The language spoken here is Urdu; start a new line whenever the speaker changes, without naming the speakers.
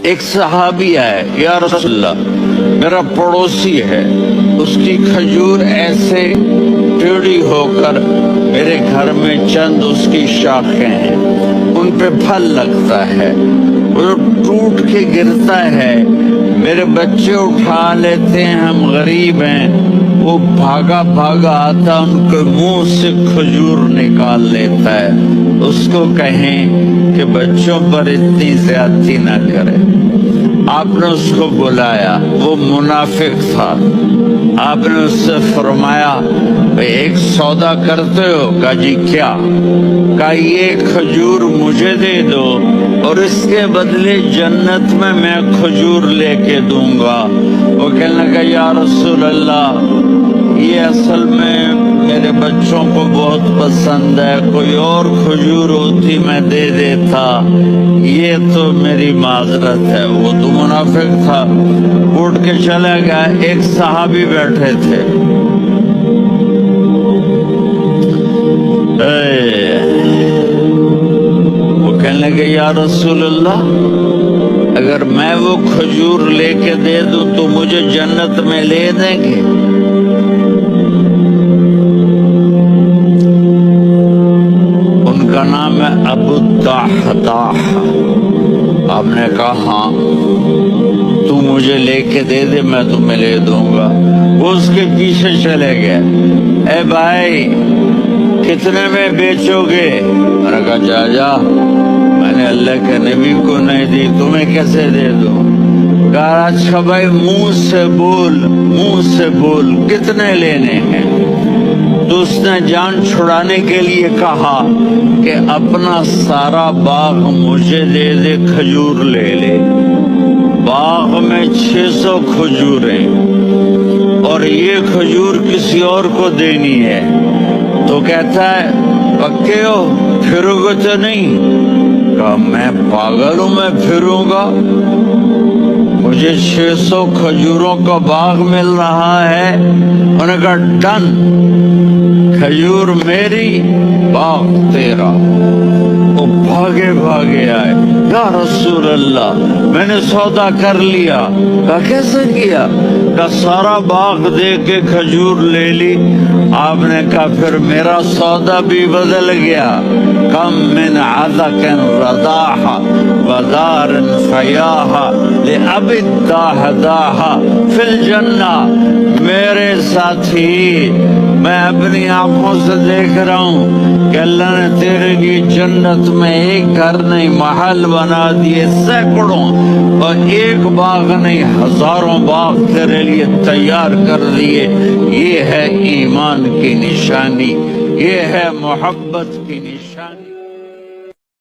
ایک صحابی ہے، یا رسول اللہ میرا پڑوسی ہے، اس کی کھجور ایسے ٹیڑھی ہو کر میرے گھر میں چند اس کی شاخیں ہیں، ان پہ پھل لگتا ہے، وہ ٹوٹ کے گرتا ہے، میرے بچے اٹھا لیتے ہیں، ہم غریب ہیں، وہ بھاگا بھاگا آتا ان کے منہ سے کھجور نکال لیتا ہے۔ اس کو کہیں کہ بچوں پر اتنی زیادتی نہ کرے۔ آپ نے اس کو بلایا، وہ منافق تھا، آپ نے اس سے فرمایا ایک سودا کرتے ہو؟ کہا جی کیا؟ کہا یہ کھجور مجھے دے دو اور اس کے بدلے جنت میں کھجور لے کے دوں گا۔ وہ کہنے لگا یا رسول اللہ یہ اصل میں میرے بچوں کو بہت پسند ہے، کوئی اور کھجور ہوتی میں دے دیتا، یہ تو میری معذرت ہے۔ وہ تو منافق تھا، اٹھ کے چلا گیا۔ ایک صحابی بیٹھے تھے، وہ کہنے لگے یا رسول اللہ اگر میں وہ کھجور لے کے دے دوں تو مجھے جنت میں لے دیں گے؟ ان کا نام ہے ابو الدحداح۔ آپ نے کہا ہاں تو مجھے لے کے دے دے، میں تمہیں لے دوں گا۔ وہ اس کے پیچھے چلے گئے، اے بھائی کتنے میں بیچو گے؟ میں نے کہا جا جا، میں نے اللہ کے نبی کو نہیں دی، تمہیں کیسے دے دوں؟ کہا اچھا بھائی منہ سے بول کتنے لینے ہیں؟ تو اس نے جان چھڑانے کے لیے کہا کہ اپنا سارا باغ مجھے دے دے، کھجور لے لے۔ باغ میں 600 کھجوریں اور یہ کھجور کسی اور کو دینی ہے۔ تو کہتا ہے پکے ہو، پھرو گے تو نہیں؟ کہا میں پاگل ہوں، میں پھروں گا؟ مجھے 600 کھجوروں کا باغ مل رہا ہے۔ انہوں نے کہا ڈن، کھجور میری، باغ تیرا۔ وہ بھاگے آئے، یا رسول اللہ میں نے سودا کر لیا۔ کہا کیسے کیا؟ کہا سارا باغ دے کے کھجور لے لی۔ آپ نے کہا پھر میرا سودا بھی بدل گیا۔ کم من عذق رداح ودار فیاح لأب الدحداح فی الجنہ۔ میرے ساتھی میں اپنی آنکھوں سے دیکھ رہا ہوں کہ اللہ نے تیرے لیے جنت میں ایک گھر نہیں محل بنا دیے، سینکڑوں، اور ایک باغ نہیں ہزاروں باغ تیرے لیے تیار کر دیے۔ یہ ہے ایمان کی نشانی، یہ ہے محبت کی نشانی۔